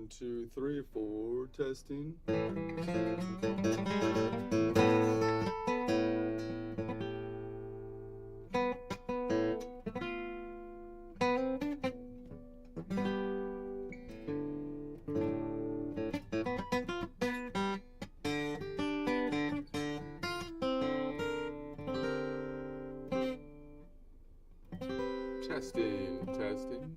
two, three, four, testing. Testing, testing.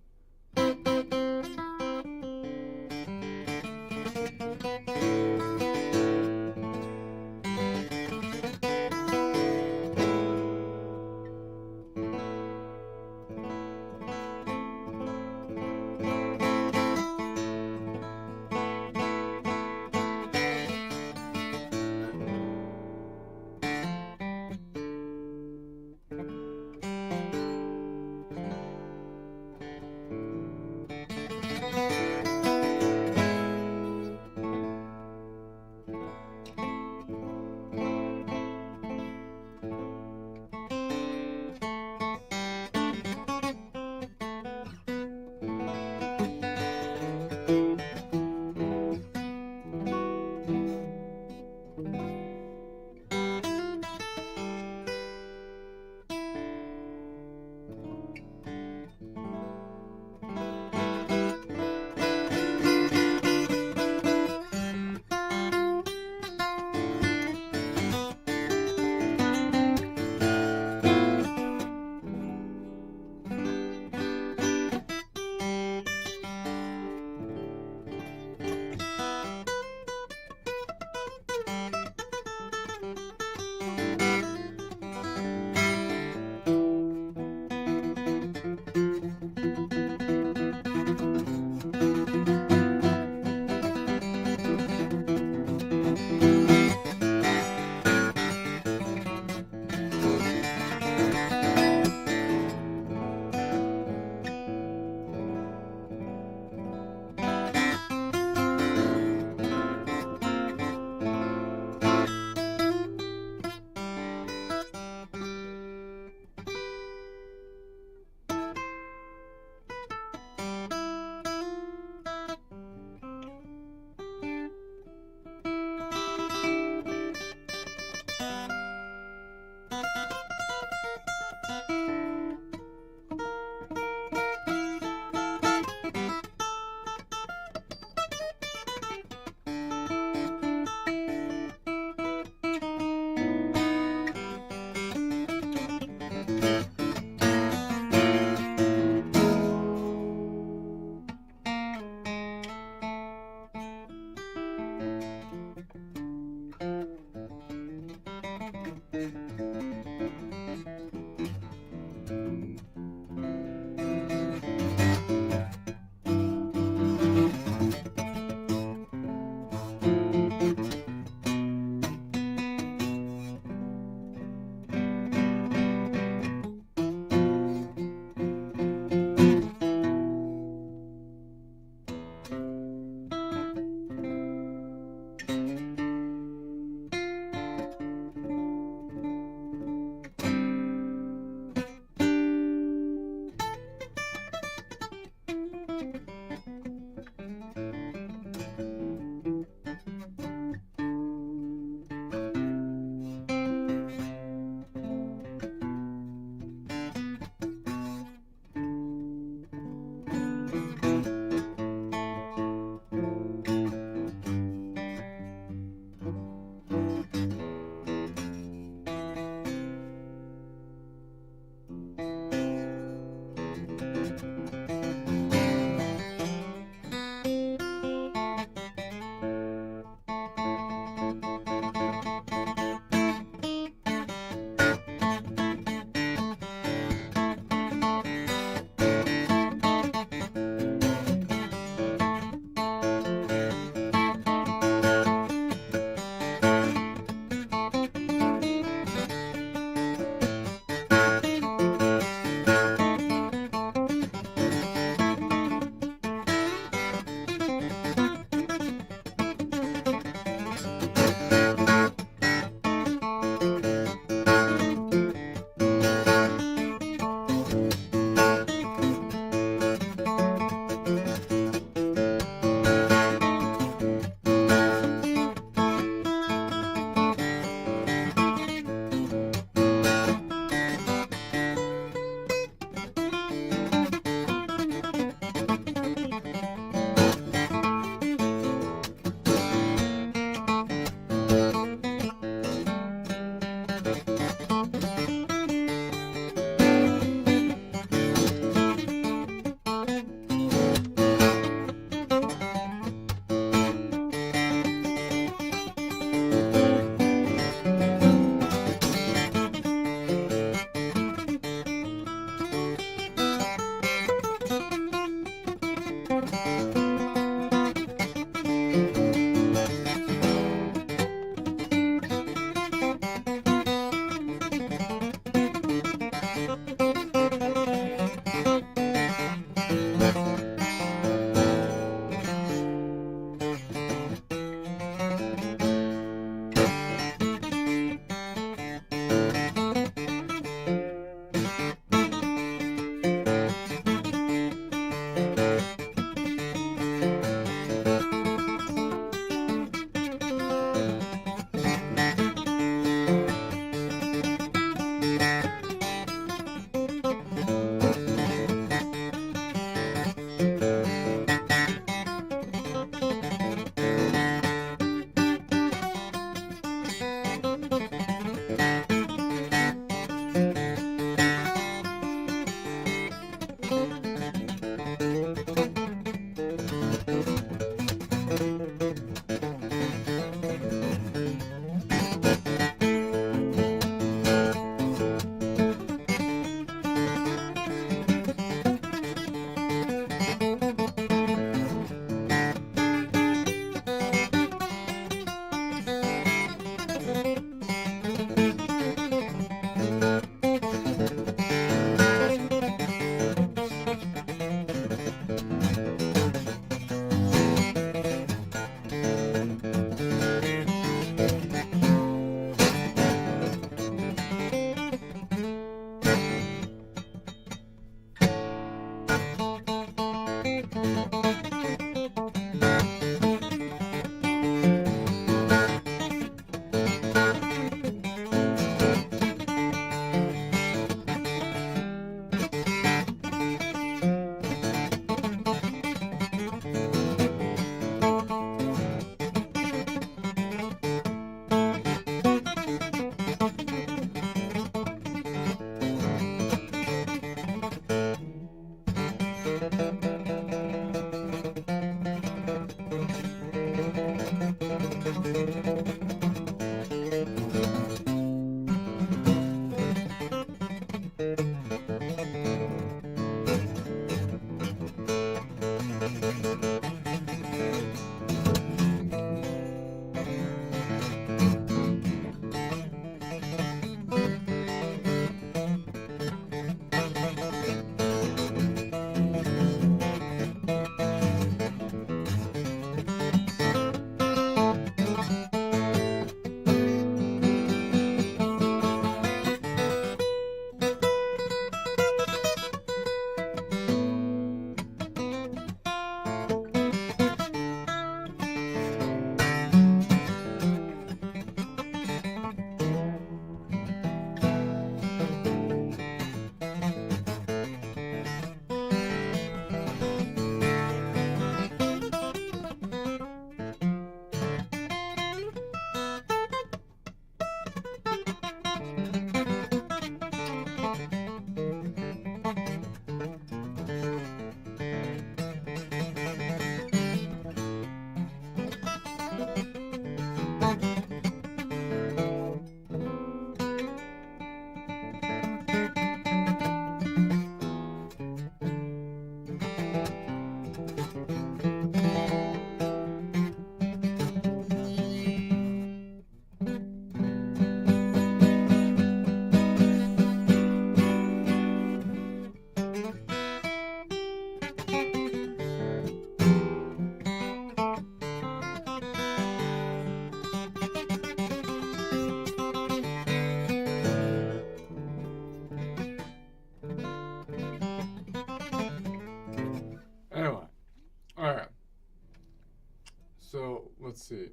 So let's see.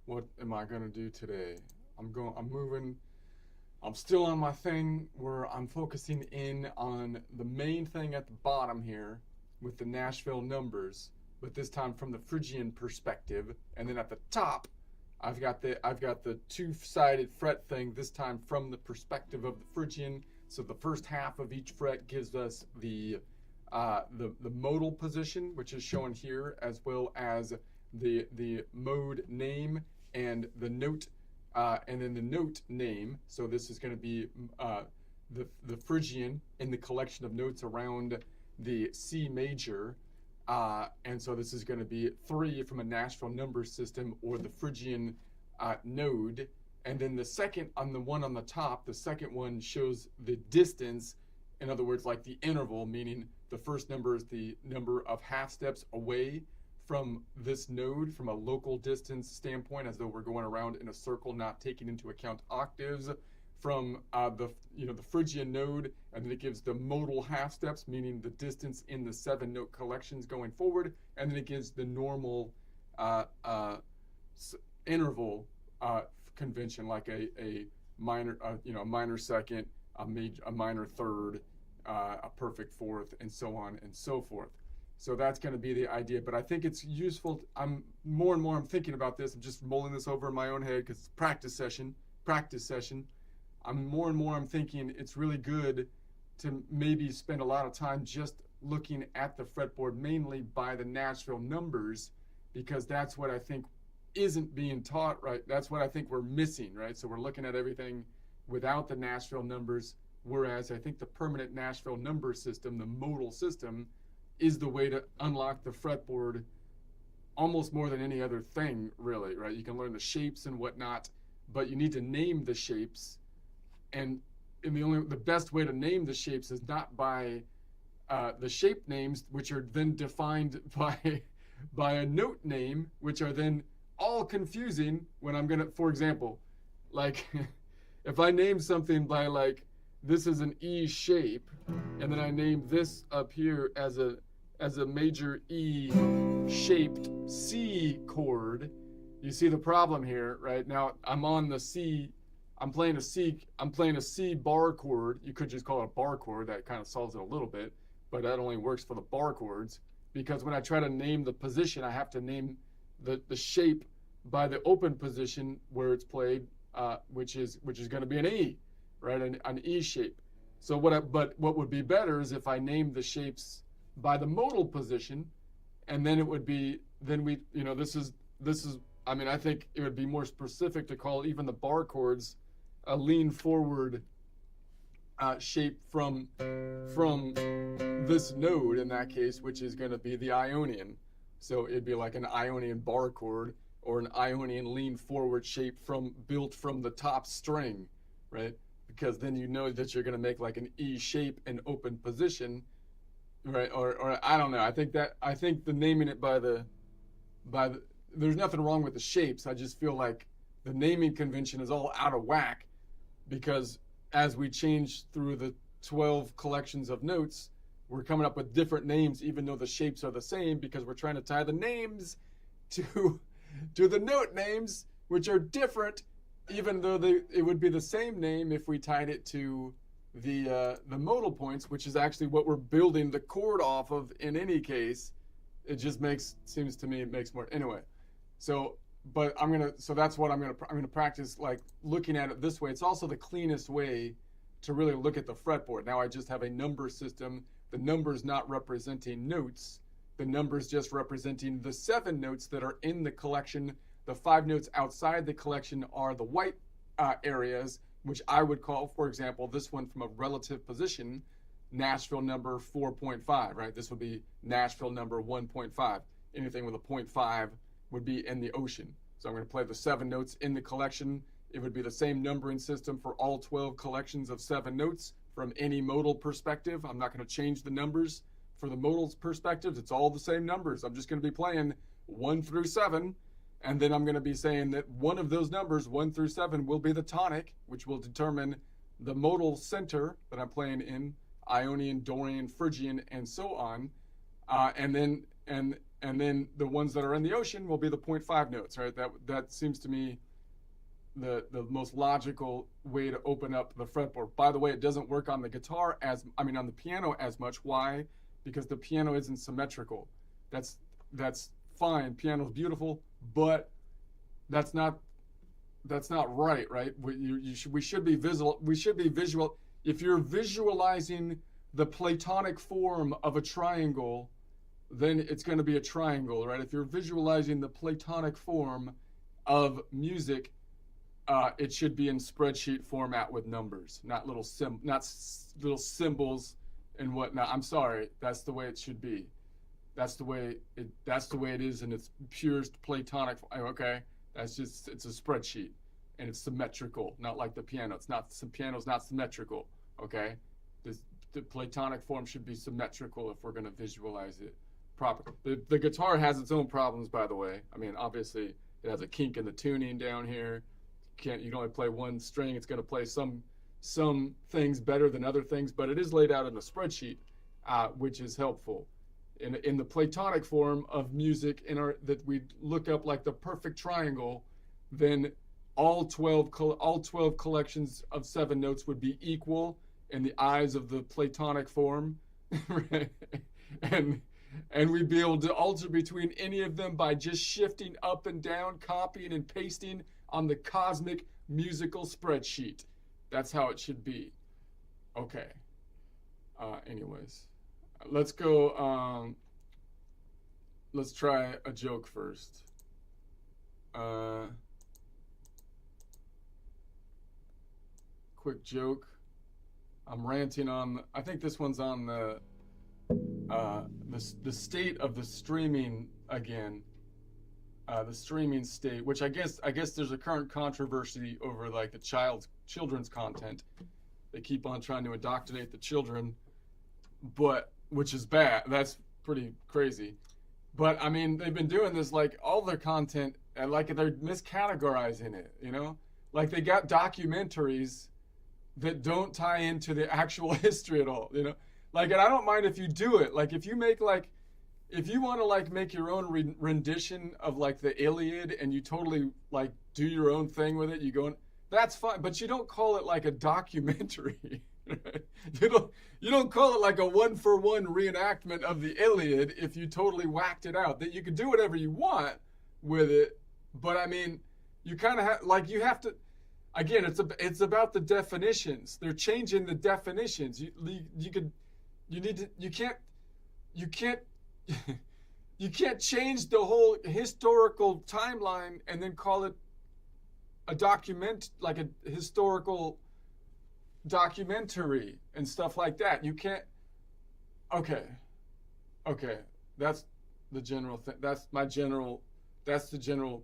What am I gonna do today? I'm moving. I'm still on my thing where I'm focusing in on the main thing at the bottom here with the Nashville numbers, but this time from the Phrygian perspective. And then at the top, I've got the two-sided fret thing, this time from the perspective of the Phrygian. So the first half of each fret gives us the modal position, which is shown here, as well as the mode name and the note, and then the note name. So this is going to be the Phrygian in the collection of notes around the C major. And so this is going to be 3 from a Nashville number system, or the Phrygian node. And then the second, on the one on the top, the second one shows the distance. In other words, like the interval, meaning the first number is the number of half steps away from this node from a local distance standpoint, as though we're going around in a circle, not taking into account octaves from the Phrygian node. And then it gives the modal half steps, meaning the distance in the 7-note collections going forward. And then it gives the normal interval convention, like a minor, a minor second, a minor third, a perfect fourth, and so on and so forth. So that's going to be the idea. But I think it's useful. I'm thinking about this. I'm just mulling this over in my own head because it's practice session. I'm thinking it's really good to maybe spend a lot of time just looking at the fretboard, mainly by the Nashville numbers, because that's what I think isn't being taught, right? That's what I think we're missing, right? So we're looking at everything without the Nashville numbers, whereas I think the permanent Nashville number system, the modal system, is the way to unlock the fretboard almost more than any other thing, really, right? You can learn the shapes and whatnot, but you need to name the shapes. And the best way to name the shapes is not by the shape names, which are then defined by a note name, which are then all confusing when I'm gonna, for example, like if I name something by like, this is an E shape, and then I name this up here as a major E shaped C chord, you see the problem here, right? Now I'm on the C, I'm playing a C bar chord. You could just call it a bar chord. That kind of solves it a little bit, but that only works for the bar chords, because when I try to name the position, I have to name the shape by the open position where it's played, which is going to be an E, right? An E shape. So what would be better is if I named the shapes by the modal position, and then it would be, this is I think it would be more specific to call even the bar chords a lean forward shape from this node in that case, which is going to be the Ionian. So it'd be like an Ionian bar chord or an Ionian lean forward shape built from the top string, right? Because then you know that you're going to make like an E shape in open position, right? Or I don't know. I think the naming it by the there's nothing wrong with the shapes. I just feel like the naming convention is all out of whack, because as we change through the 12 collections of notes, we're coming up with different names, even though the shapes are the same, because we're trying to tie the names to the note names, which are different, even though it would be the same name if we tied it to the modal points, which is actually what we're building the chord off of in any case. It just seems to me it makes more, anyway. So that's what I'm gonna practice, like looking at it this way. It's also the cleanest way to really look at the fretboard. Now I just have a number system. The numbers not representing notes. The numbers just representing the 7 notes that are in the collection. The 5 notes outside the collection are the white areas, which I would call, for example, this one from a relative position, Nashville number 4.5, right? This would be Nashville number 1.5. Anything with a 0.5 would be in the ocean. So I'm going to play the 7 notes in the collection. It would be the same numbering system for all 12 collections of 7 notes from any modal perspective. I'm not going to change the numbers for the modal perspectives. It's all the same numbers. I'm just going to be playing 1 through 7. And then I'm going to be saying that one of those numbers, 1 through 7, will be the tonic, which will determine the modal center that I'm playing in, Ionian, Dorian, Phrygian, and so on. And and then the ones that are in the ocean will be the 0.5 notes, right? That seems to me the most logical way to open up the fretboard. By the way, it doesn't work on the guitar on the piano as much. Why? Because the piano isn't symmetrical. That's fine. Piano's beautiful, but that's not right, right? We should be visual. We should be visual. If you're visualizing the Platonic form of a triangle, then it's going to be a triangle, right? If you're visualizing the Platonic form of music, it should be in spreadsheet format with numbers, not little symbols and whatnot. I'm sorry, that's the way it should be. That's the way it is in its purest Platonic. Okay, it's a spreadsheet, and it's symmetrical, not like the piano. Piano's not symmetrical. Okay, the Platonic form should be symmetrical if we're going to visualize it properly. The guitar has its own problems, by the way. I mean, obviously, it has a kink in the tuning down here. You can only play one string. It's going to play some things better than other things, but it is laid out in a spreadsheet, which is helpful. In the Platonic form of music that we look up like the perfect triangle, then all 12 collections of 7 notes would be equal in the eyes of the Platonic form, right? And we'd be able to alter between any of them by just shifting up and down, copying and pasting on the cosmic musical spreadsheet. That's how it should be. Okay. Anyways, let's go. Let's try a joke first. Quick joke. I'm ranting on. I think this one's on the state of the streaming again. The streaming state, which I guess there's a current controversy over like the children's content. They keep on trying to indoctrinate the children, but which is bad. That's pretty crazy. But I mean, they've been doing this like all their content, and like they're miscategorizing it. You know, like they got documentaries that don't tie into the actual history at all. You know, like, and I don't mind if you do it. Like if you make like. If you want to like make your own rendition of like the Iliad and you totally like do your own thing with it, you go, that's fine, but you don't call it like a documentary. You don't call it like a 1-for-1 reenactment of the Iliad if you totally whacked it out. That you can do whatever you want with it, but I mean, you kind of you have to. Again, it's about the definitions. They're changing the definitions. You can't change the whole historical timeline and then call it a historical documentary and stuff like that. You can't. Okay. That's the general thing. That's the general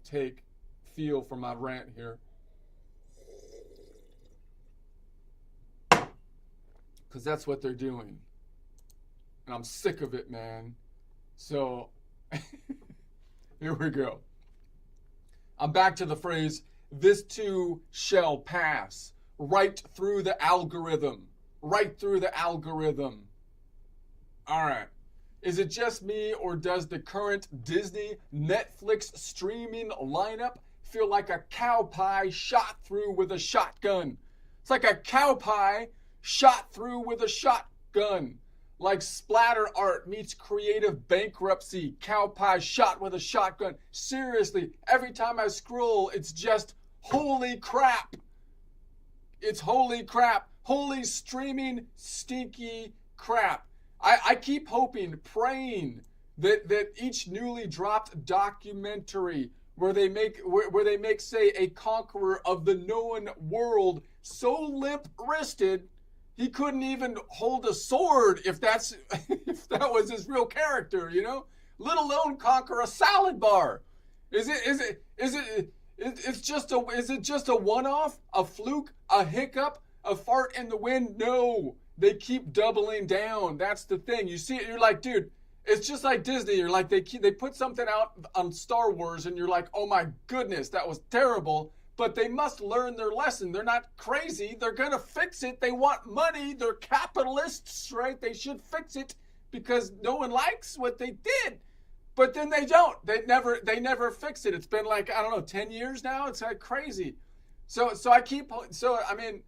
feel for my rant here. Because that's what they're doing. And I'm sick of it, man. So, here we go. I'm back to the phrase, this too shall pass. Right through the algorithm. Right through the algorithm. All right. Is it just me, or does the current Disney Netflix streaming lineup feel like a cow pie shot through with a shotgun? It's like a cow pie shot through with a shotgun. Like splatter art meets creative bankruptcy. Cow pie shot with a shotgun. Seriously, every time I scroll, it's just holy crap. It's holy crap. Holy streaming stinky crap. I keep hoping, praying that each newly dropped documentary where they make say a conqueror of the known world so limp-wristed he couldn't even hold a sword if that was his real character, you know? Let alone conquer a salad bar. Is it just a one-off, a fluke, a hiccup, a fart in the wind? No. They keep doubling down. That's the thing. You see it, you're like, dude, it's just like Disney. You're like, they put something out on Star Wars and you're like, oh my goodness, that was terrible. But they must learn their lesson. They're not crazy. They're going to fix it. They want money. They're capitalists, right? They should fix it because no one likes what they did. But then they don't. They never fix it. It's been like, I don't know, 10 years now. It's like crazy. So I mean,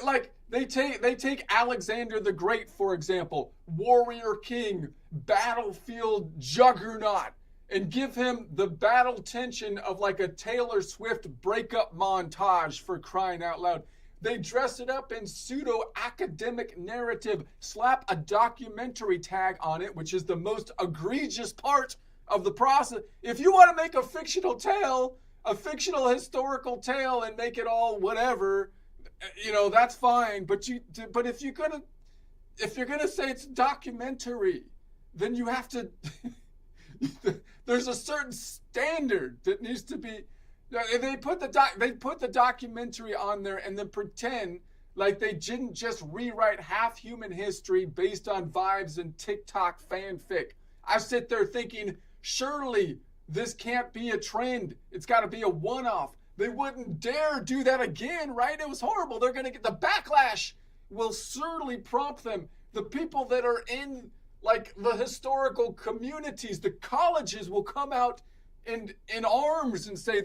like they take Alexander the Great, for example, warrior king, battlefield juggernaut, and give him the battle tension of like a Taylor Swift breakup montage, for crying out loud. They dress it up in pseudo-academic narrative, slap a documentary tag on it, which is the most egregious part of the process. If you want to make a fictional tale, a fictional historical tale, and make it all whatever, that's fine. But if you're gonna say it's a documentary, then you have to. There's a certain standard that needs to be. They put the documentary on there and then pretend like they didn't just rewrite half human history based on vibes and TikTok fanfic. I sit there thinking, surely this can't be a trend. It's got to be a one-off. They wouldn't dare do that again, right? It was horrible. They're going to get the backlash. Will certainly prompt them. The people that are in like the historical communities, the colleges will come out in arms and say,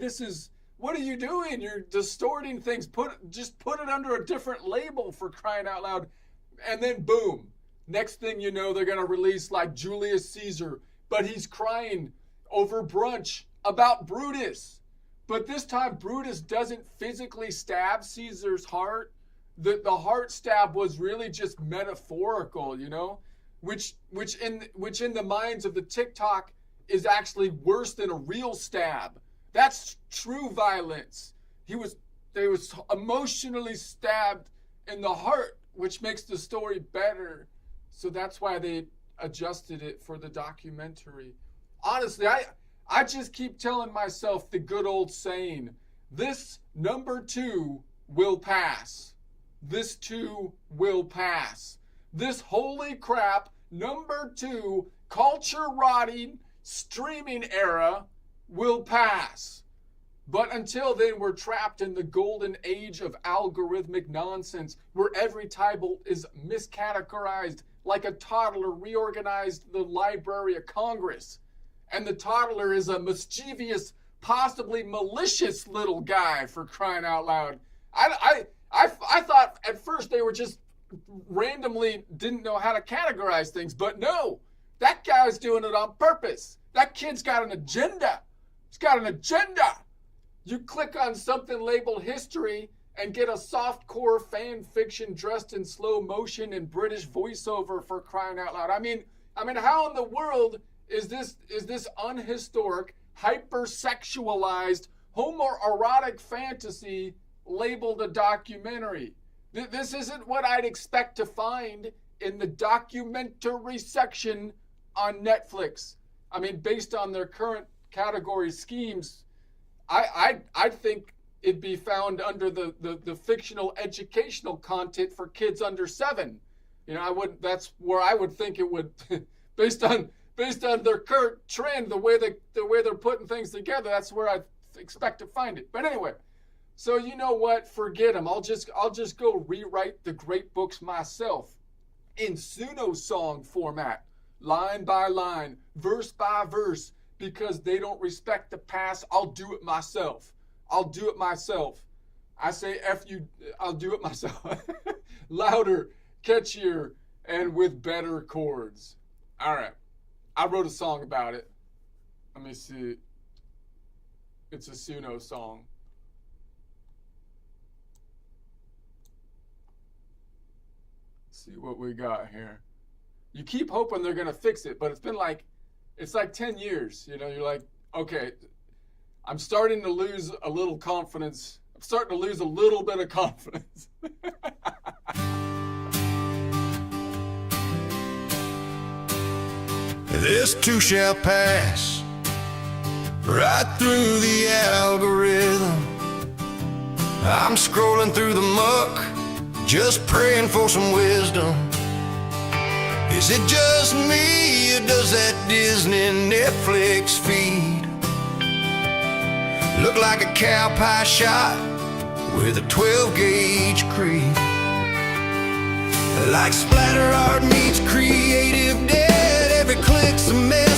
what are you doing? You're distorting things. Just put it under a different label, for crying out loud. And then boom, next thing you know, they're going to release like Julius Caesar, but he's crying over brunch about Brutus. But this time Brutus doesn't physically stab Caesar's heart. The heart stab was really just metaphorical, which in the minds of the TikTok is actually worse than a real stab. That's true violence. They was emotionally stabbed in the heart, which makes the story better. So that's why they adjusted it for the documentary. Honestly, I just keep telling myself the good old saying, this number 2 will pass. This too will pass. This holy crap number 2 culture rotting streaming era will pass. But until then, we're trapped in the golden age of algorithmic nonsense, where every title is miscategorized like a toddler reorganized the Library of Congress. And the toddler is a mischievous, possibly malicious little guy, for crying out loud. I thought at first they were just randomly didn't know how to categorize things, but no, that guy's doing it on purpose. That kid's got an agenda. He's got an agenda. You click on something labeled history and get a softcore fan fiction dressed in slow motion and British voiceover, for crying out loud. I mean, how in the world is this unhistoric, hypersexualized, homoerotic fantasy labeled a documentary? This isn't what I'd expect to find in the documentary section on Netflix. I mean, based on their current category schemes, I think it'd be found under the fictional educational content for kids under 7. That's where I would think it would, based on their current trend, the way they're putting things together, that's where I expect to find it. But anyway, so you know what? Forget them. I'll just go rewrite the great books myself in Suno song format, line by line, verse by verse, because they don't respect the past. I'll do it myself. I say F you, I'll do it myself. Louder, catchier, and with better chords. All right. I wrote a song about it. Let me see. It's a Suno song. Let's see what we got here. You keep hoping they're going to fix it, but it's like 10 years. You're like, okay, I'm starting to lose a little confidence. I'm starting to lose a little bit of confidence. This too shall pass, right through the algorithm. I'm scrolling through the muck, just praying for some wisdom. Is it just me, or does that Disney Netflix feed look like a cow pie shot with a 12-gauge creed? Like splatter art meets creative dead, every click's a mess.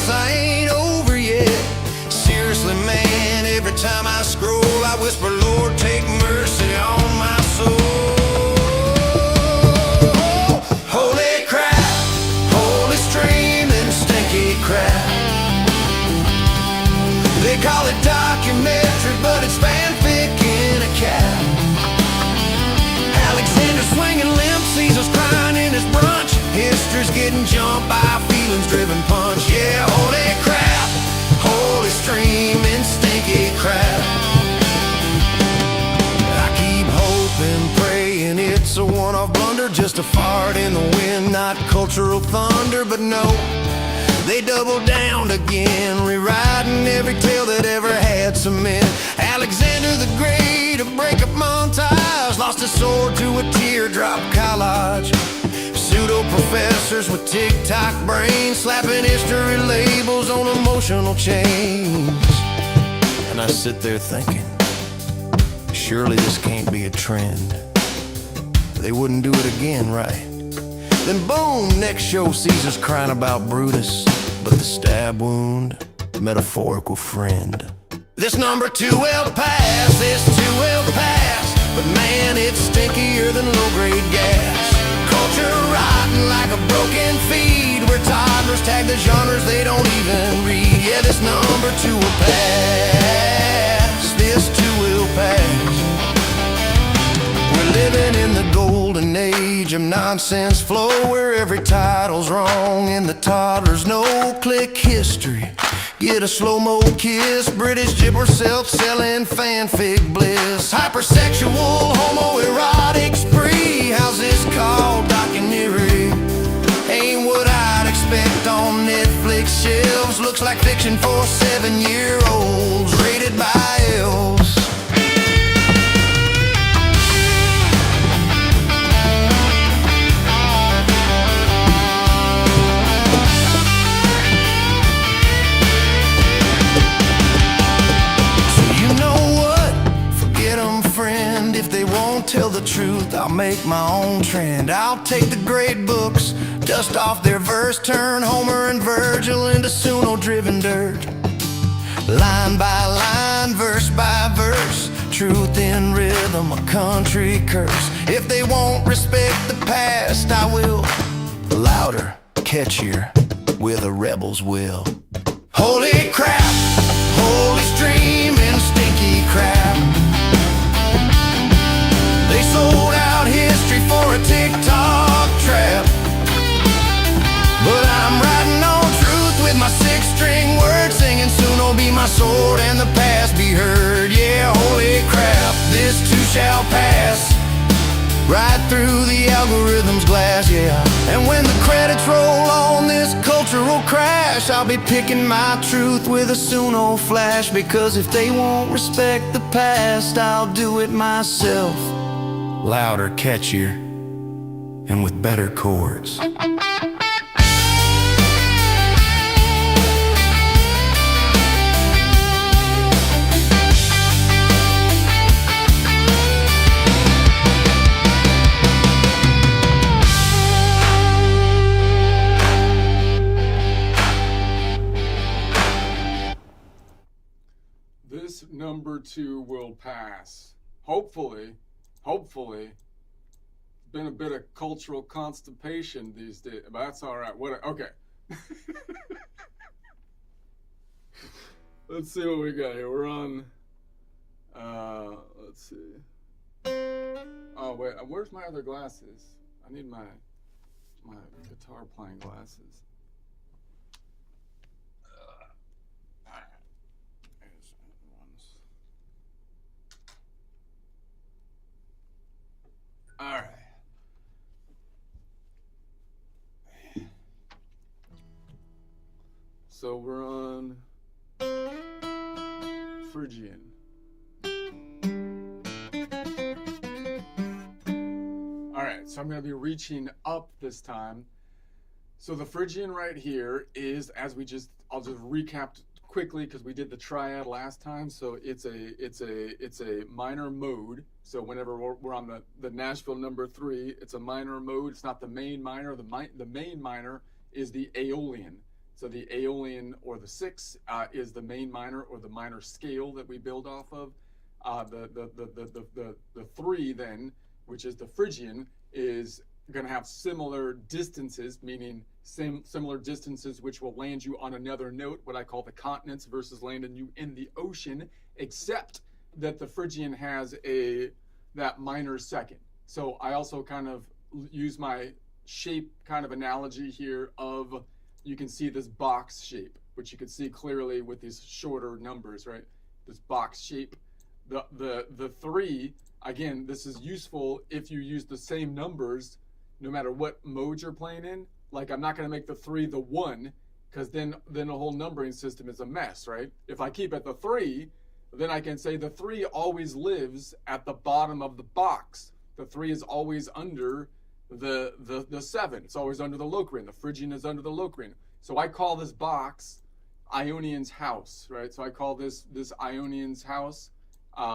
crap. They call it documentary, but it's fanfic in a cap. Alexander swinging limp, Caesar's crying in his brunch. History's getting jumped by feelings driven punch. Yeah, holy crap, holy streaming stinky crap. I keep hoping, praying it's a one-off blunder, just a fart in the wind, not cultural thunder. But no, they double down again, rewriting every tale that ever had cement. Alexander the Great, a breakup montage, lost his sword to a teardrop collage. Pseudo-professors with tic-tac brains, slapping history labels on emotional chains. And I sit there thinking, surely this can't be a trend. They wouldn't do it again, right? Then boom, next show Caesar's crying about Brutus, but the stab wound, metaphorical friend. This number 2 will pass, this 2 will pass, but man, it's stinkier than low-grade gas. Culture rotten like a broken feed, where toddlers tag the genres they don't even read. Yeah, this number 2 will pass, this 2 will pass. We're living in the golden age of nonsense flow, where every title's wrong and the toddlers no-click history. Get a slow-mo kiss, British gibber self-selling fanfic bliss. Hypersexual, homoerotic spree, how's this called documentary? Ain't what I'd expect on Netflix shelves. Looks like fiction for 7-year-olds, rated by elves. Tell the truth, I'll make my own trend. I'll take the great books, dust off their verse, turn Homer and Virgil into Suno-driven dirt. Line by line, verse by verse, truth in rhythm, a country curse. If they won't respect the past, I will. Louder, catchier, with a rebel's will. Holy crap, holy streaming stinky crap. They sold out history for a TikTok trap. But I'm riding on truth with my 6-string word, singing soon will be my sword and the past be heard. Yeah, holy crap, this too shall pass, right through the algorithm's glass, yeah. And when the credits roll on this cultural crash, I'll be picking my truth with a Suno flash. Because if they won't respect the past, I'll do it myself. Louder, catchier, and with better chords. This number 2 will pass. Hopefully. Been a bit of cultural constipation these days, but that's all right. Okay. Let's see what we got here. We're on. Let's see. Oh wait, where's my other glasses? I need my guitar playing glasses. There's ones. All right. So we're on Phrygian. All right, so I'm going to be reaching up this time. So the Phrygian right here is, I'll just recap quickly because we did the triad last time. So it's a minor mode. So whenever we're on the Nashville number 3, it's a minor mode. It's not the main minor. The main minor is the Aeolian. So the Aeolian, or the 6, is the main minor or the minor scale that we build off of. The 3 then, which is the Phrygian, is going to have similar distances, meaning similar distances, which will land you on another note, what I call the continents, versus landing you in the ocean, except that the Phrygian has that minor second. So I also kind of use my shape kind of analogy here of, you can see this box shape, which you can see clearly with these shorter numbers, right? This box shape. The 3, again, this is useful if you use the same numbers no matter what mode you're playing in. Like, I'm not going to make the 3 the 1, because then the whole numbering system is a mess, right? If I keep at the 3, then I can say the 3 always lives at the bottom of the box. The 3 is always under the 7. It's always under the Locrian. The Phrygian is under the Locrian. So I call this box Ionion's house, right? So I call this Ionion's house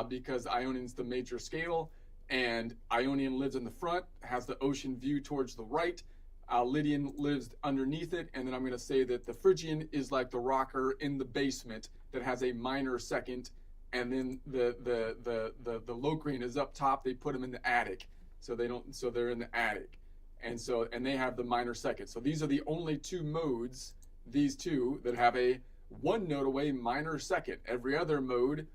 because Ionion's the major scale, and Ionian lives in the front, has the ocean view towards the right. Lydian lives underneath it, and then I'm going to say that the Phrygian is like the rocker in the basement that has a minor second, and then the Locrian is up top. They put them in the attic, so they're in the attic, and they have the minor second. So these are the only 2 modes, these 2, that have a 1 note away minor second. Every other mode,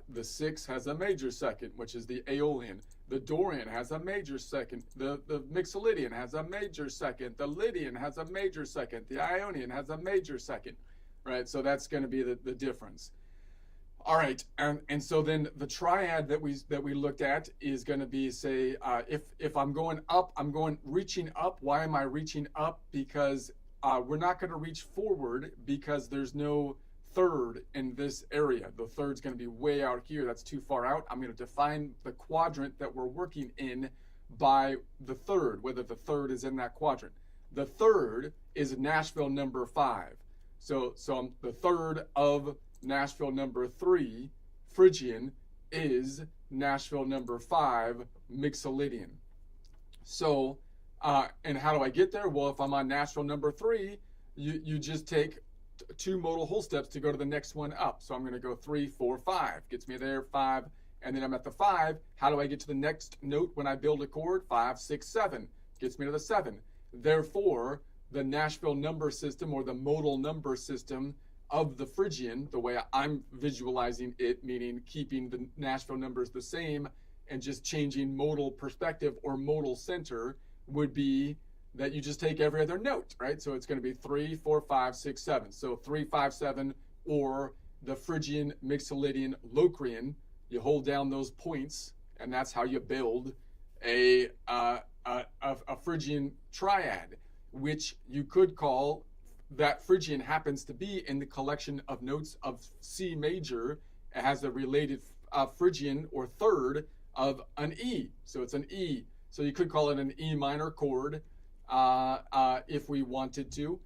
the 6 has a major second, which is the Aeolian. The Dorian has a major second. The Mixolydian has a major second. The Lydian has a major second. The Ionian has a major second, right? So that's going to be the difference. All right, and so then the triad that we looked at is going to be, say, if I'm going up, reaching up. Why am I reaching up? Because we're not going to reach forward because there's no third in this area. The third's going to be way out here. That's too far out. I'm going to define the quadrant that we're working in by the third, whether the third is in that quadrant. The third is Nashville number 5. So the third of Nashville number 3, Phrygian, is Nashville number 5, Mixolydian. So, and how do I get there? Well, if I'm on Nashville number 3, you just take 2 modal whole steps to go to the next one up. So I'm going to go 3, 4, 5. Gets me there, 5. And then I'm at the 5. How do I get to the next note when I build a chord? 5, 6, 7. Gets me to the 7. Therefore, the Nashville number system, or the modal number system of the Phrygian, the way I'm visualizing it, meaning keeping the Nashville numbers the same and just changing modal perspective or modal center, would be that you just take every other note, right? So it's going to be 3, 4, 5, 6, 7. So 3, 5, 7, or the Phrygian, Mixolydian, Locrian. You hold down those points, and that's how you build a Phrygian triad, which you could call, that Phrygian happens to be in the collection of notes of C major. It has a related Phrygian or third of an E. So it's an E. So you could call it an E minor chord if we wanted to.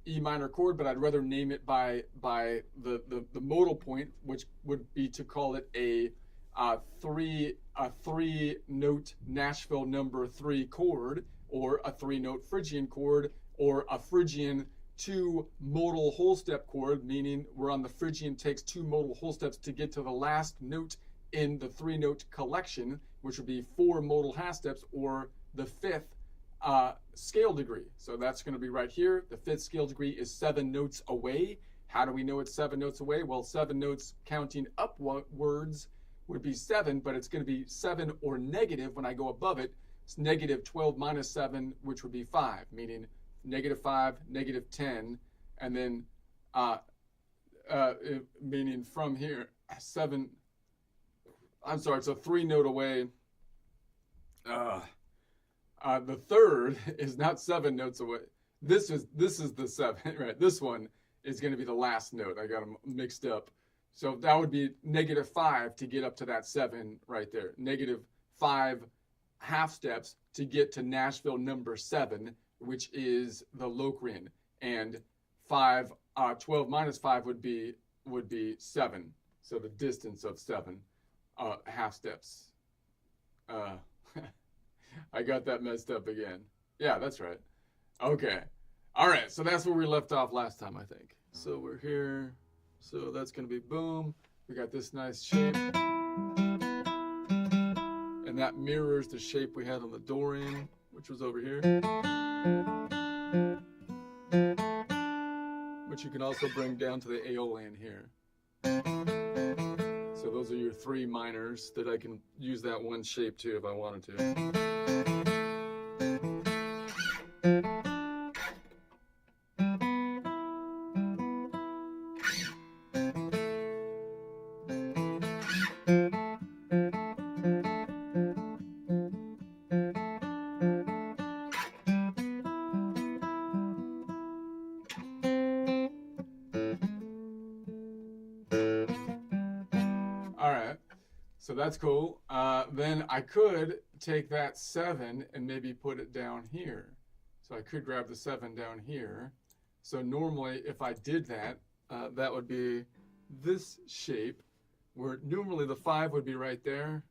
E minor chord, but I'd rather name it by the modal point, which would be to call it a three note Nashville number 3 chord, or a 3-note Phrygian chord, or a Phrygian 2 modal whole step chord, meaning we're on the Phrygian takes 2 modal whole steps to get to the last note in the 3-note collection, which would be 4 modal half steps, or the 5th scale degree. So that's going to be right here. The 5th scale degree is 7 notes away. How do we know it's 7 notes away? Well, 7 notes counting upwards would be 7, but it's going to be 7 or negative when I go above it. It's negative 12 minus 7, which would be 5, meaning negative 5, negative 10, and then meaning from here, 7, I'm sorry, it's a 3-note away. The third is not 7 notes away. This is the 7, right? This one is going to be the last note. I got them mixed up. So that would be negative 5 to get up to that 7 right there. Negative 5 half steps to get to Nashville number 7, which is the Locrian. And 12 minus 5 would be 7. So the distance of 7 half steps. I got that messed up again. Yeah, that's right. Okay. All right. So that's where we left off last time, I think. So we're here. So that's going to be boom. We got this nice shape. And that mirrors the shape we had on the Dorian, which was over here. which you can also bring down to the Aeolian here. So those are your 3 minors that I can use that one shape to if I wanted to. All right, so that's cool. Then I could take that 7 and maybe put it down here. So I could grab the 7 down here. So normally if I did that, that would be this shape, where normally the 5 would be right there,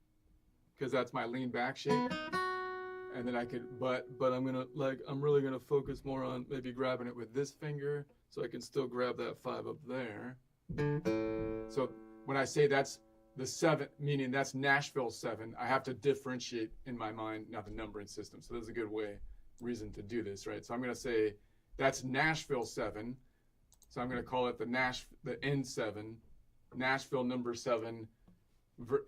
because that's my lean back shape. And then I could, but I'm really gonna focus more on maybe grabbing it with this finger, so I can still grab that 5 up there. So when I say that's the 7, meaning that's Nashville 7, I have to differentiate in my mind now the numbering system. So that's a good reason to do this, right? So I'm gonna say that's Nashville 7. So I'm gonna call it the N7, Nashville number 7,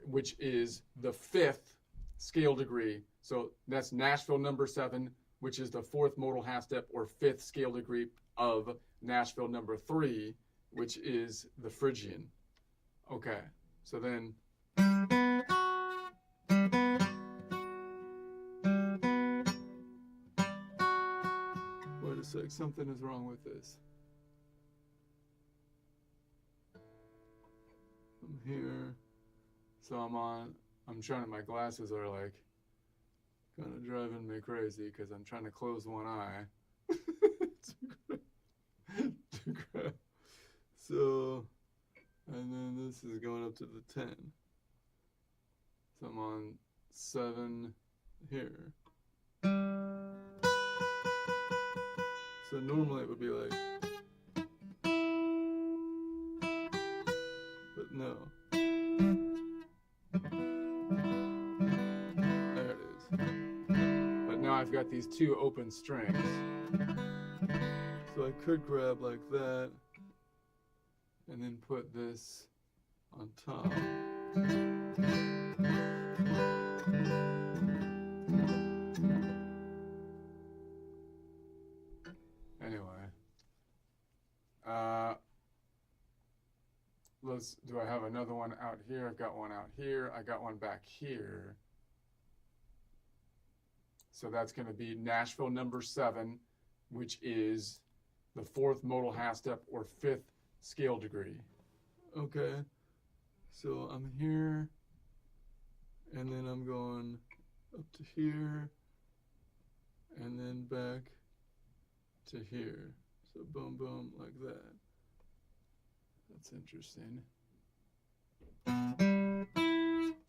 which is the 5th scale degree. So that's Nashville number 7, which is the 4th modal half step or 5th scale degree of Nashville number 3, which is the Phrygian. Okay, so then wait a sec, something is wrong with this. I'm here, so I'm trying to, my glasses are like kind of driving me crazy because I'm trying to close one eye to grab. So, and then this is going up to the 10. So I'm on 7 here. So normally it would be like, but no. There it is. But now I've got these 2 open strings. So I could grab like that and then put this on top. Anyway, do I have another one out here? I've got one out here. I got one back here. So that's going to be Nashville number 7, which is the 4th modal half step or 5th scale degree. Okay, so I'm here, and then I'm going up to here, and then back to here. So boom, boom, like that. That's interesting.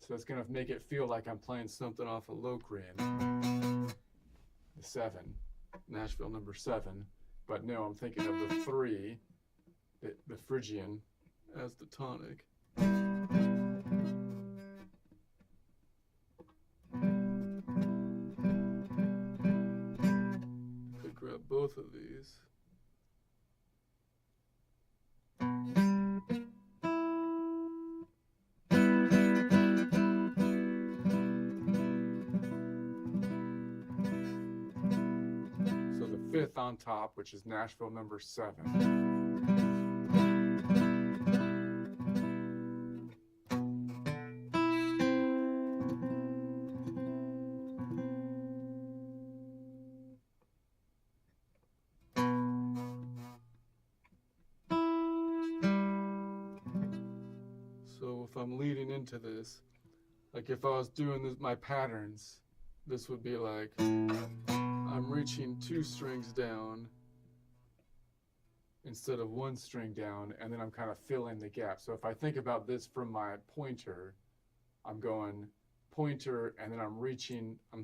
So it's gonna make it feel like I'm playing something off of Locrian. The 7, Nashville number 7. But no, I'm thinking of the 3, the Phrygian, as the tonic. Could grab both of these. So the 5th on top, which is Nashville number 7. So if I'm leading into this, like if I was doing this, my patterns, this would be like, I'm reaching 2 strings down instead of 1 string down, and then I'm kind of filling the gap. So if I think about this from my pointer, I'm going pointer, and then I'm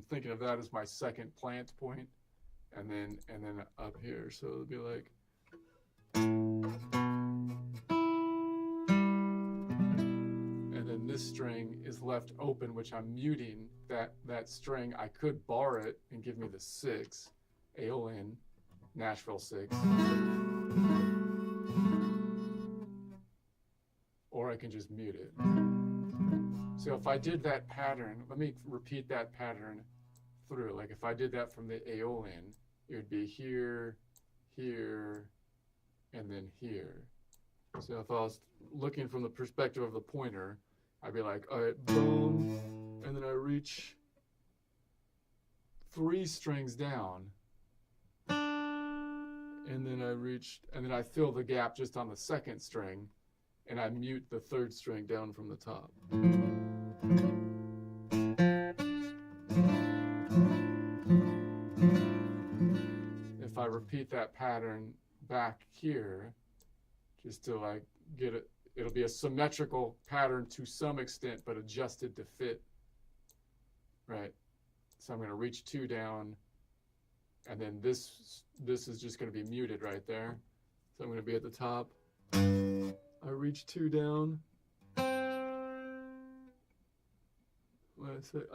thinking of that as my 2nd plant point, and then up here. So it'll be like, this string is left open, which I'm muting that string. I could bar it and give me the 6 Aeolian, Nashville 6. Or I can just mute it. So if I did that pattern, let me repeat that pattern through. Like if I did that from the Aeolian, it would be here, here, and then here. So if I was looking from the perspective of the pointer, I'd be like, all right, boom, and then I reach 3 strings down, and then I fill the gap just on the 2nd string, and I mute the 3rd string down from the top. If I repeat that pattern back here, just to like get it, it'll be a symmetrical pattern to some extent, but adjusted to fit, right? So I'm going to reach 2 down, and then this is just going to be muted right there. So I'm going to be at the top. I reach 2 down.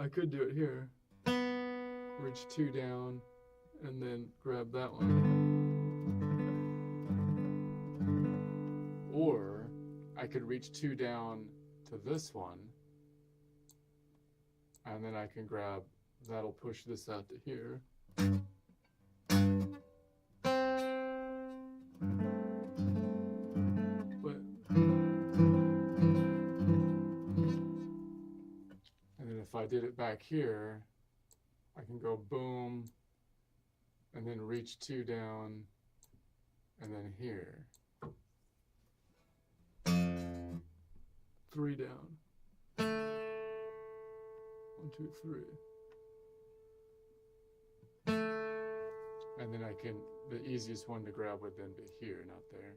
I could do it here. Reach 2 down, and then grab that one. Or I could reach 2 down to this one, and then I can grab, that'll push this out to here. But, and then if I did it back here, I can go boom, and then reach 2 down, and then here. 3 down. 1, 2, 3. And then I can, the easiest one to grab would then be here, not there.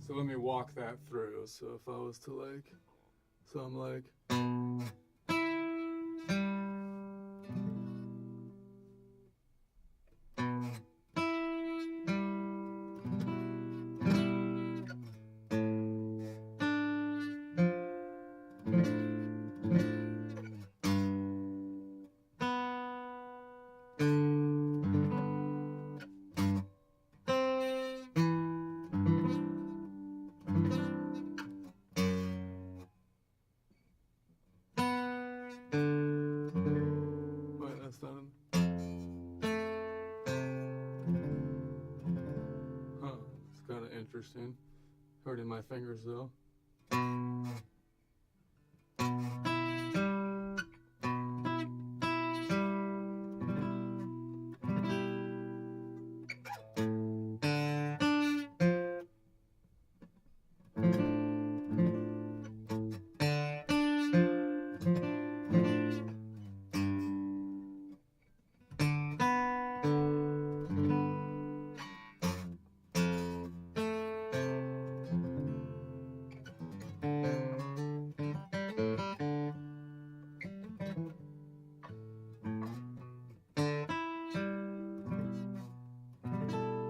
So let me walk that through. So if I was to like, so I'm like, interesting. Hurting my fingers though.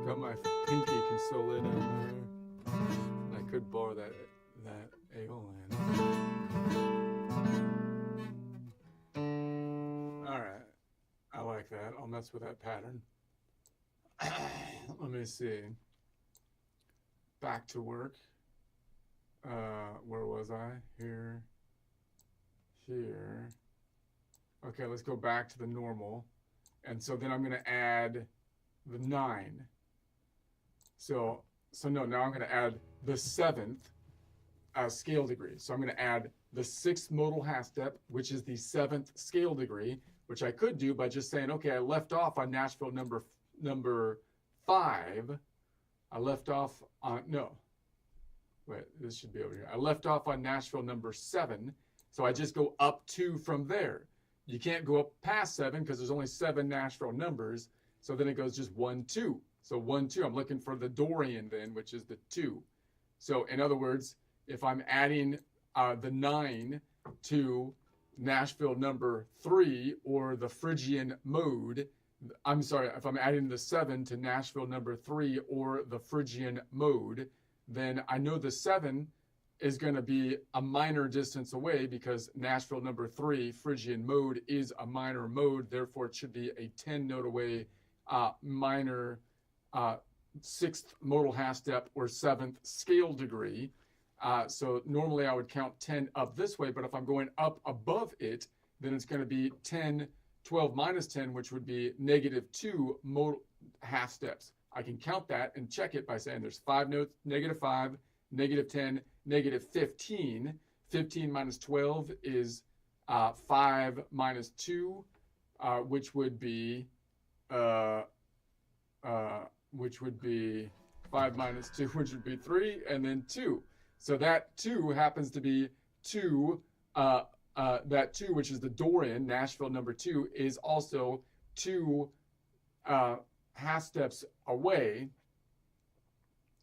Got my pinky can still lay down there. I could borrow that Aeolian. Alright. I like that. I'll mess with that pattern. Let me see. Back to work. Where was I? Here. Here. Okay, let's go back to the normal. And so then I'm going to add the 9. So no, now I'm going to add the 7th scale degree. So I'm going to add the 6th modal half step, which is the 7th scale degree, which I could do by just saying, okay, I left off on Nashville number 5. I left off on, no, wait, this should be over here. I left off on Nashville number 7. So I just go up 2 from there. You can't go up past 7 because there's only 7 Nashville numbers. So then it goes just 1, 2. So 1, 2, I'm looking for the Dorian then, which is the 2. So in other words, if I'm adding the 9 to Nashville number 3 or the Phrygian mode, I'm sorry, if I'm adding the 7 to Nashville number 3 or the Phrygian mode, then I know the 7 is going to be a minor distance away because Nashville number 3, Phrygian mode, is a minor mode. Therefore, it should be a 10 note away minor 6th modal half step or 7th scale degree. So normally I would count 10 up this way, but if I'm going up above it, then it's going to be 10, 12 minus 10, which would be -2 modal half steps. I can count that and check it by saying there's 5 notes, -5, -10, -15. 15 minus 12 is 5 minus 2, which would be 5 minus 2, which would be 3, and then 2. So that 2 happens to be 2. That 2, which is the Dorian, Nashville number 2, is also 2 half steps away,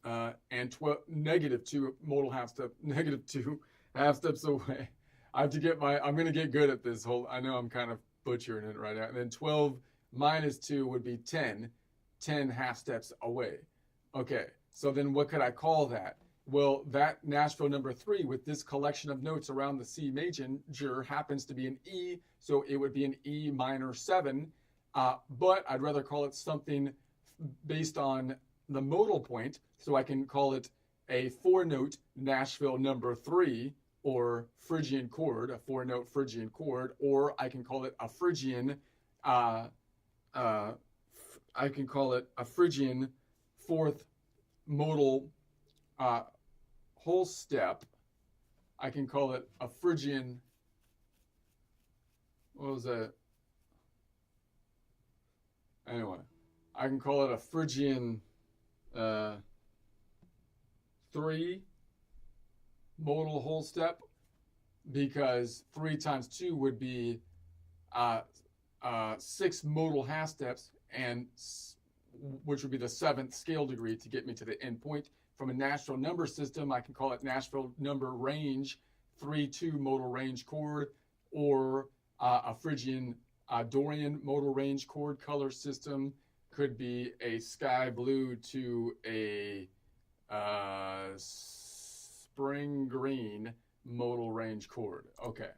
and -2 modal half step, -2 half steps away. I have to get I'm going to get good at this whole, I know I'm kind of butchering it right now. And then 12 minus 2 would be 10 half steps away. Okay, so then what could I call that? Well, that Nashville number 3 with this collection of notes around the C major happens to be an E, so it would be an E minor 7, but I'd rather call it something based on the modal point, so I can call it a 4-note Nashville number 3, or Phrygian chord, a 4-note Phrygian chord, or I can call it a Phrygian, fourth modal whole step. I can call it a Phrygian, what was that? Anyway, I can call it a Phrygian 3 modal whole step, because 3 times 2 would be 6 modal half steps, and which would be the 7th scale degree to get me to the end point. From a Nashville number system, I can call it Nashville number range, 3-2 modal range chord, or a Phrygian Dorian modal range chord color system. Could be a sky blue to a spring green modal range chord. Okay,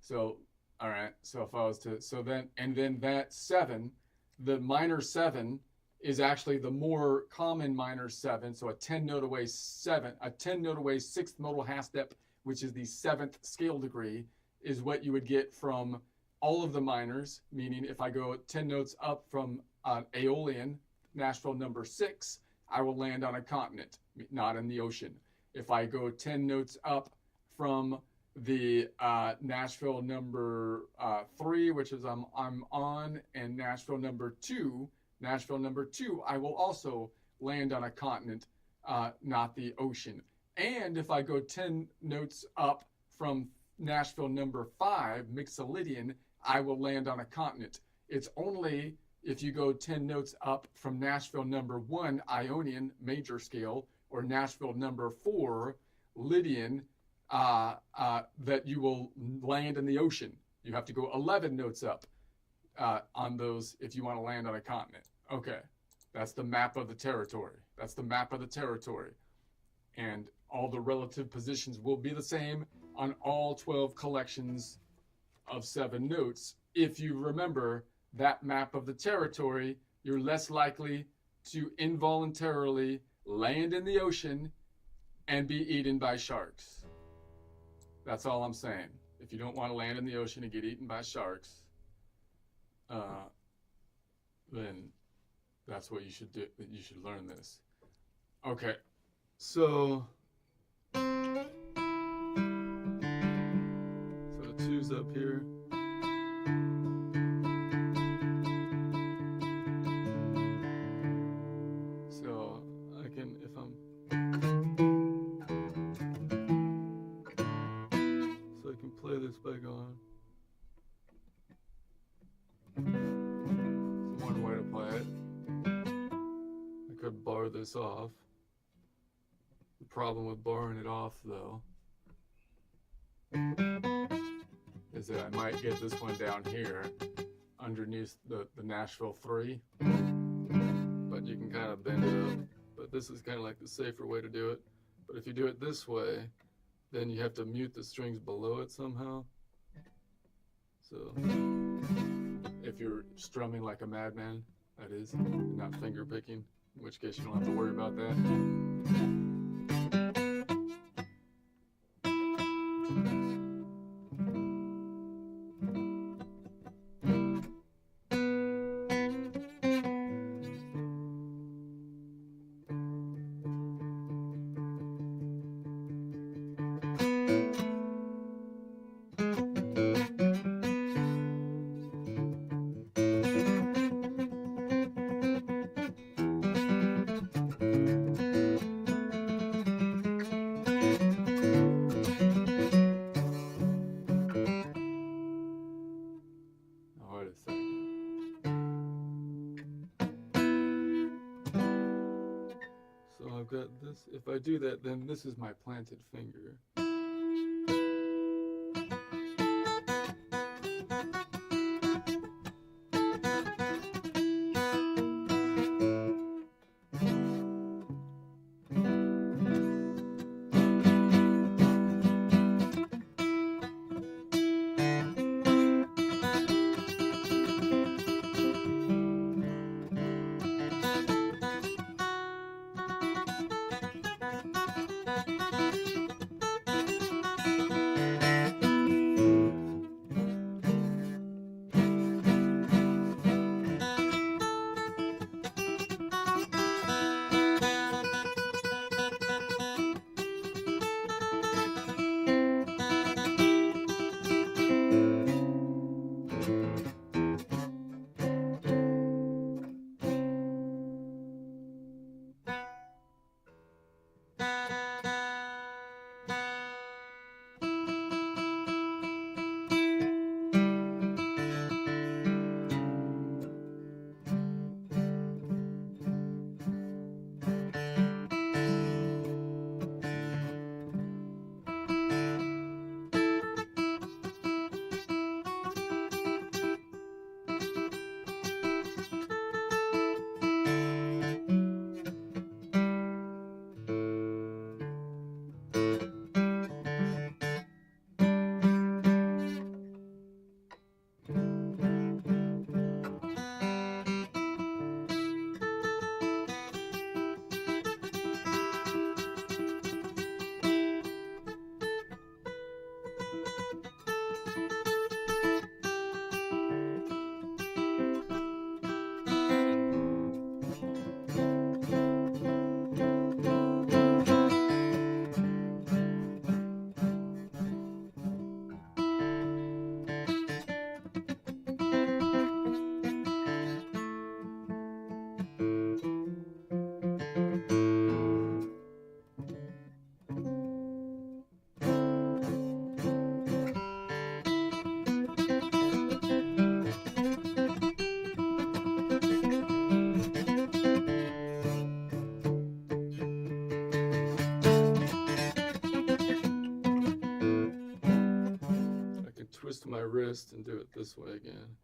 so all right, so if I was to, so then, and then that 7, the minor 7 is actually the more common minor 7, so a 10 note away 7, a 10 note away 6th modal half step, which is the 7th scale degree, is what you would get from all of the minors, meaning if I go 10 notes up from Aeolian, Nashville number 6, I will land on a continent, not in the ocean. If I go 10 notes up from the Nashville number 3, which is I'm on, and Nashville number 2, I will also land on a continent, not the ocean. And if I go 10 notes up from Nashville number 5, Mixolydian, I will land on a continent. It's only if you go 10 notes up from Nashville number 1, Ionian, major scale, or Nashville number 4, Lydian, that you will land in the ocean. You have to go 11 notes up on those if you want to land on a continent. Okay, that's the map of the territory. That's the map of the territory. And all the relative positions will be the same on all 12 collections of 7 notes. If you remember that map of the territory, you're less likely to involuntarily land in the ocean and be eaten by sharks. That's all I'm saying. If you don't want to land in the ocean and get eaten by sharks, then that's what you should do. You should learn this. Okay, so the 2's up here. So I can, if I'm, so I can play this back on. It's one way to play it. I could bar this off. The problem with barring it off, though, is that I might get this one down here underneath the Nashville 3, but you can kind of bend it up. But this is kind of like the safer way to do it. But if you do it this way, then you have to mute the strings below it somehow. So if you're strumming like a madman, that is, not finger picking, in which case you don't have to worry about that. Wait a second. So I've got this. If I do that, then this is my planted finger. Twist my wrist and do it this way again.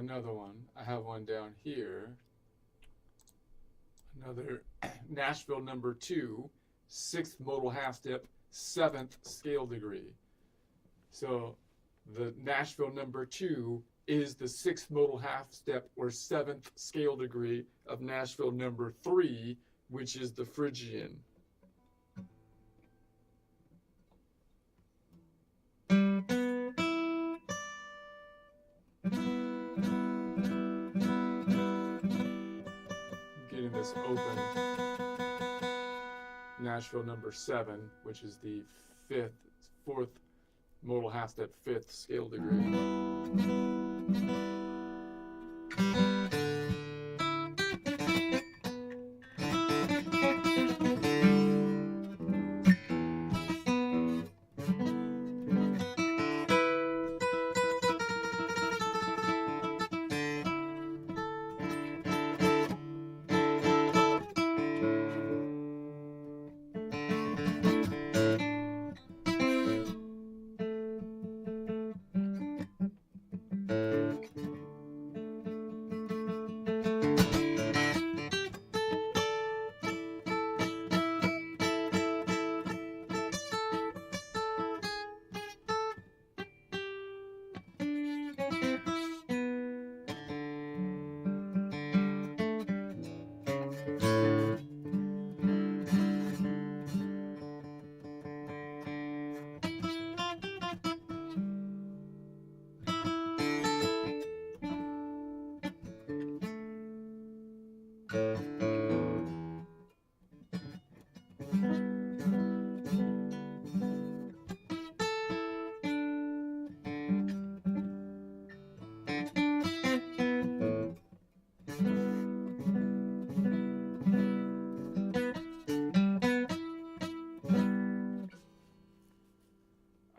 another one. I have one down here. Another Nashville number 2, 6th modal half step, 7th scale degree. So the Nashville number 2 is the 6th modal half step or 7th scale degree of Nashville number 3, which is the Phrygian. Getting this open. Nashville number 7, which is the 4th modal half step, 5th scale degree.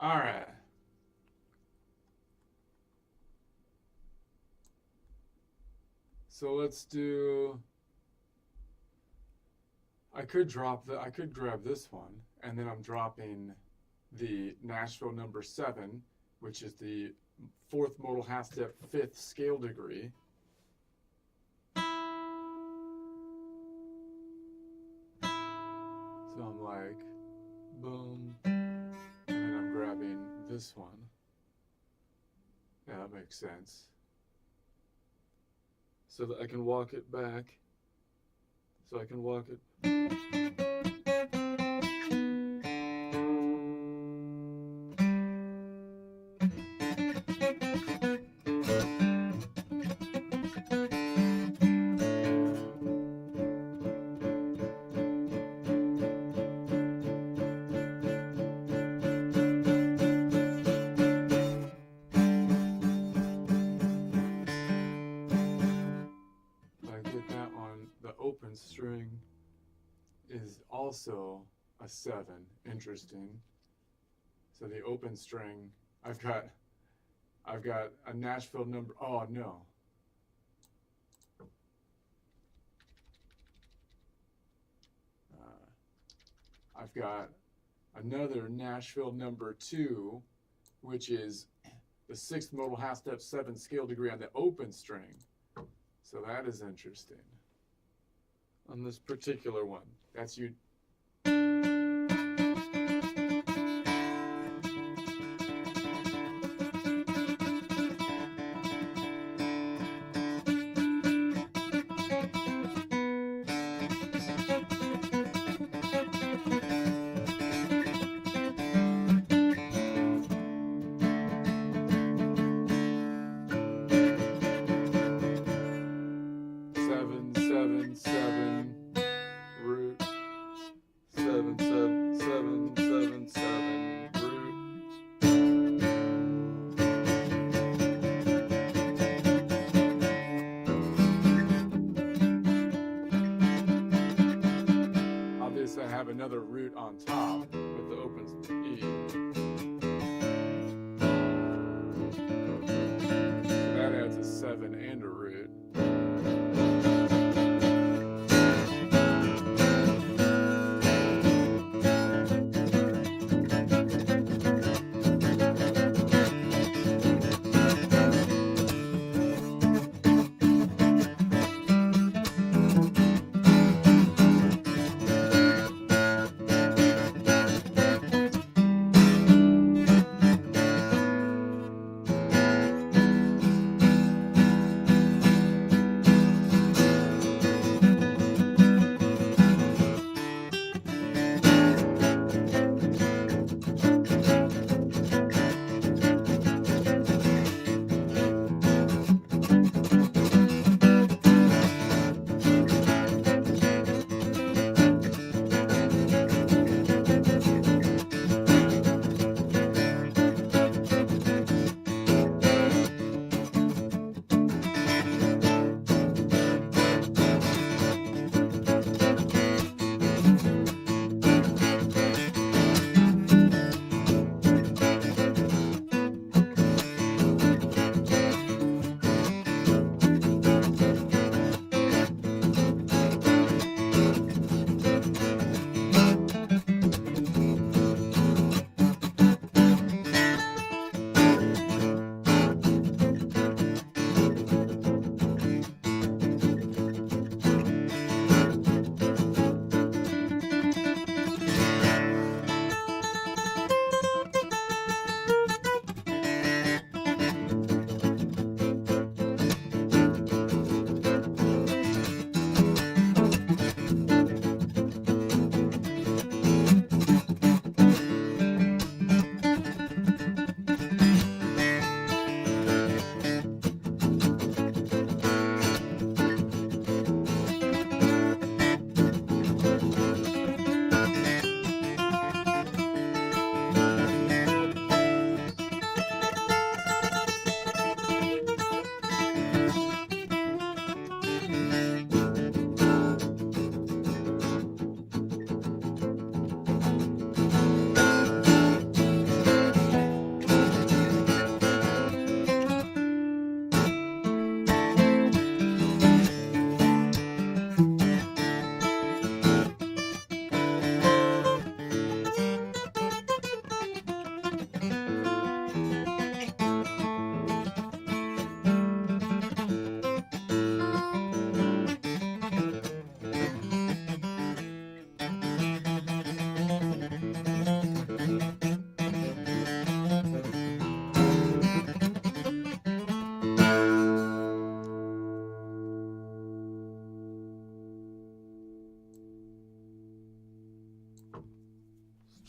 All right. So let's do, I could grab this one, and then I'm dropping the Nashville number 7, which is the 4th modal half step, 5th scale degree. So I'm like, boom, and then I'm grabbing this one. Yeah, that makes sense. So that I can walk it back. So I can walk it. String is also a 7. Interesting. So the open string, I've got a Nashville number. Oh no. I've got another Nashville number 2, which is the 6th modal half step, 7th scale degree on the open string. So that is interesting. On this particular one, that's you. 7, 7, 7, root,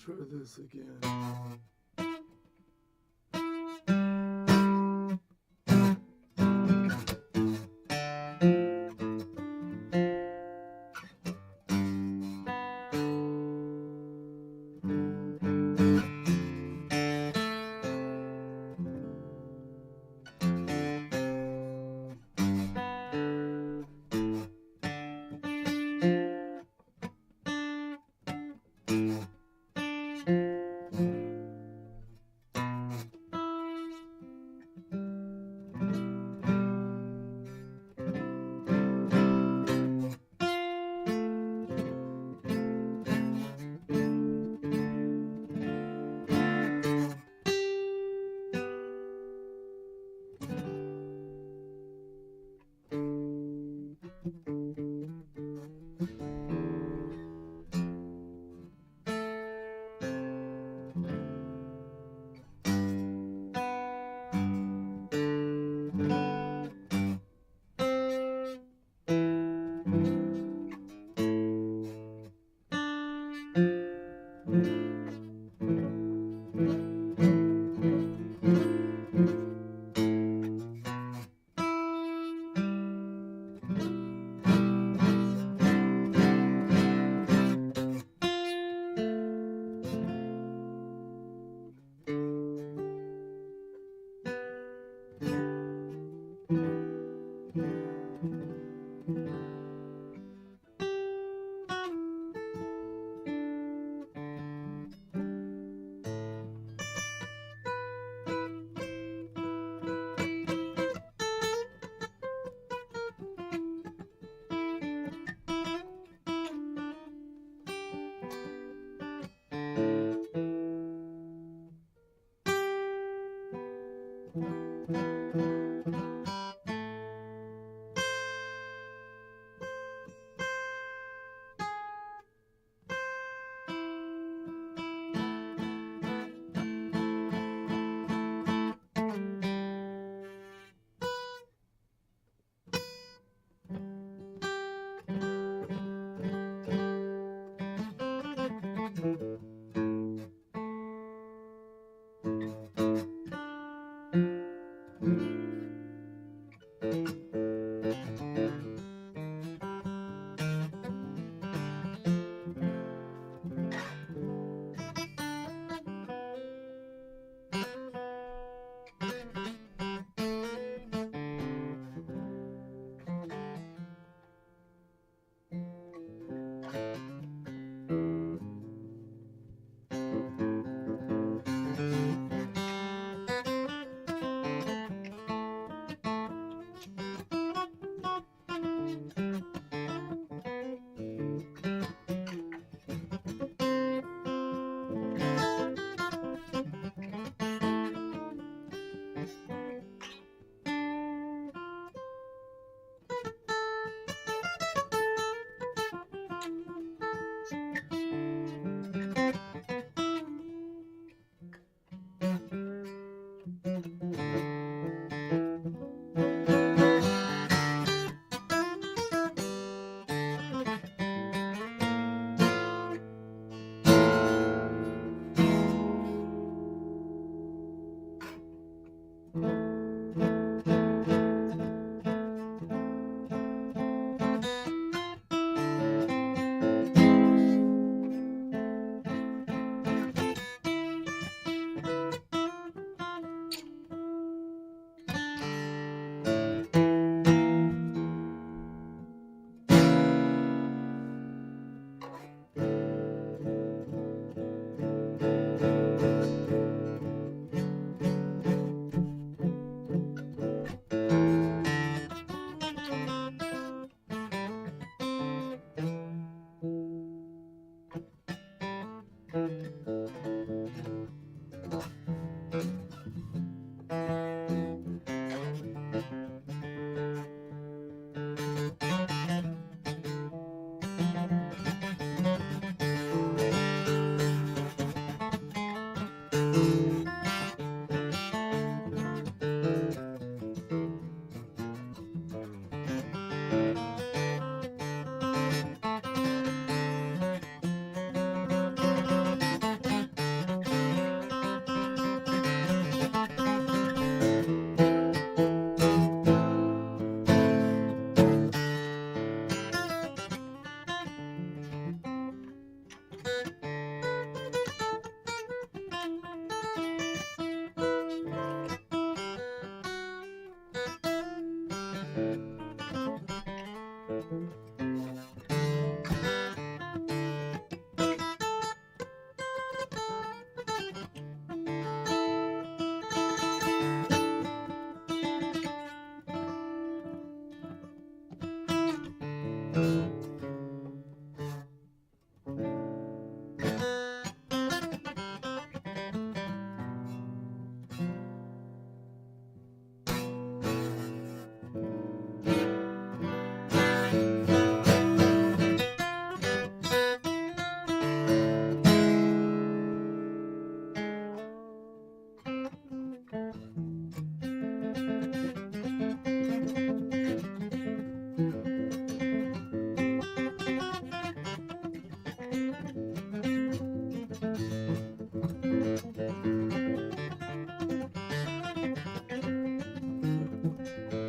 try this again.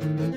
Thank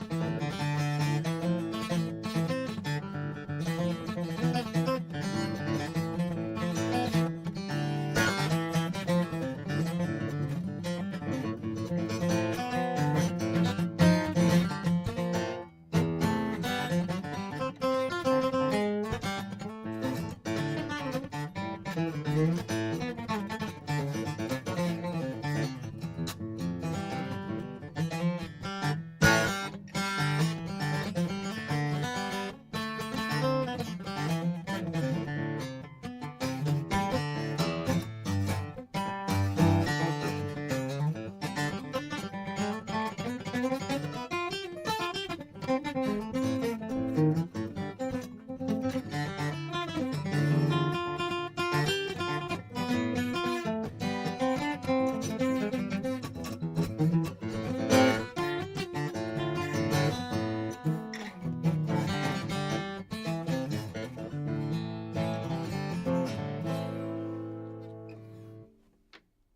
you.